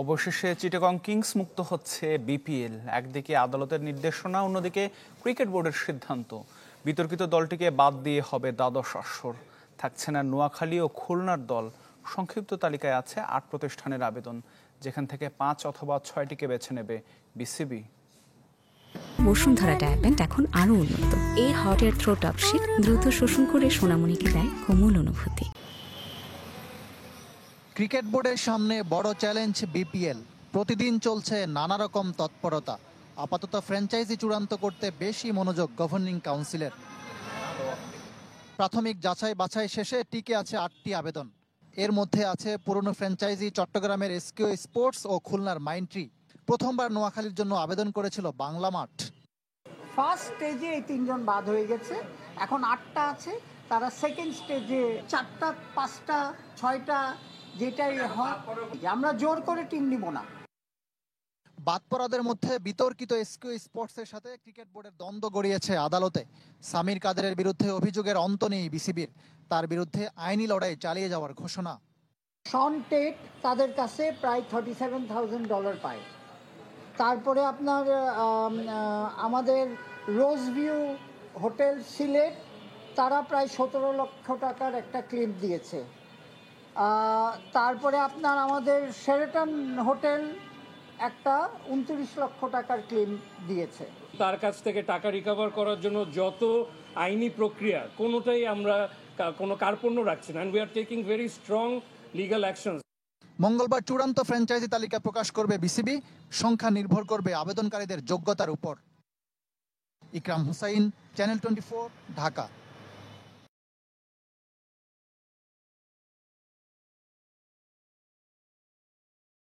অবশেষে চিটাগং কিংস মুক্ত হচ্ছে বিপিএল। একদিকে আদালতের নির্দেশনা, অন্যদিকে ক্রিকেট বোর্ডের সিদ্ধান্ত। বিতর্কিত দলটিকে বাদ দিয়ে হবে দ্বাদশ আসর। থাকছে না নোয়াখালী ও খুলনার দল। সংক্ষিপ্ত তালিকায় আছে ৮ প্রতিষ্ঠানের আবেদন, যেখান থেকে ৫ অথবা ৬টিকে বেছে নেবে বিসিবি। বসুন্ধরা ডায়াপেন্ট এখন আরো উন্নত। এই hot air through top sheet দ্রুত শোষণ করে সোনামণিকে দেয় কোমল অনুভূতি। ক্রিকেট বোর্ডের সামনে বড় চ্যালেঞ্জ বিপিএল। প্রতিদিন চলছে নানা রকম তৎপরতা। আপাতত ফ্র্যাঞ্চাইজি চূড়ান্ত করতে বেশি মনোযোগ গভর্নিং কাউন্সিলের। প্রাথমিক যাচাই বাছাই শেষে টিকে আছে ৮টি আবেদন। এর মধ্যে আছে পুরনো ফ্র্যাঞ্চাইজি চট্টগ্রামের এসকিউ স্পোর্টস ও খুলনার মাইন্ট্রি। প্রথমবার নোয়াখালীর জন্য আবেদন করেছিল বাংলা মাঠ। ফার্স্ট স্টেজে এই ৩ জন বাদ হয়ে গেছে, এখন ৮টা আছে। তারা সেকেন্ড স্টেজে ৪টা, ৫টা, ৬টা যেটাই হয়, আমরা জোর করে টিম নিব না। বাদ পড়াদের মধ্যে বিতর্কিত এসকিউ স্পোর্টসের সাথে ক্রিকেট বোর্ডের দ্বন্দ্ব গড়িয়েছে আদালতে। সামির কাদেরের বিরুদ্ধে অভিযোগের অন্ত নেই বিসিবির। তার বিরুদ্ধে আইনি লড়াই চালিয়ে যাওয়ার ঘোষণা। শন টেট তাদের কাছে প্রায় $37,000 পায়। তারপরে আপনার আমাদের রোজ ভিউ হোটেল সিলেট, তারা প্রায় ১৭ লক্ষ টাকার একটা ক্লেম দিয়েছে। তারপরে আপনার আমাদের শেরাটন হোটেল একটা ২৯ লক্ষ টাকার ক্লেম দিয়েছে। তার কাছ থেকে টাকা রিকভার করার জন্য যত আইনি প্রক্রিয়া, কোনোটাই আমরা কোনো কার্পণ্য রাখছি না। We are taking very strong legal actions. মঙ্গলবার চূড়ান্ত ফ্র্যাঞ্চাইজি তালিকা প্রকাশ করবে বিসিবি। সংখ্যা নির্ভর করবে আবেদনকারীদের যোগ্যতার উপর। ইকরাম হুসাইন, চ্যানেল 24, ঢাকা।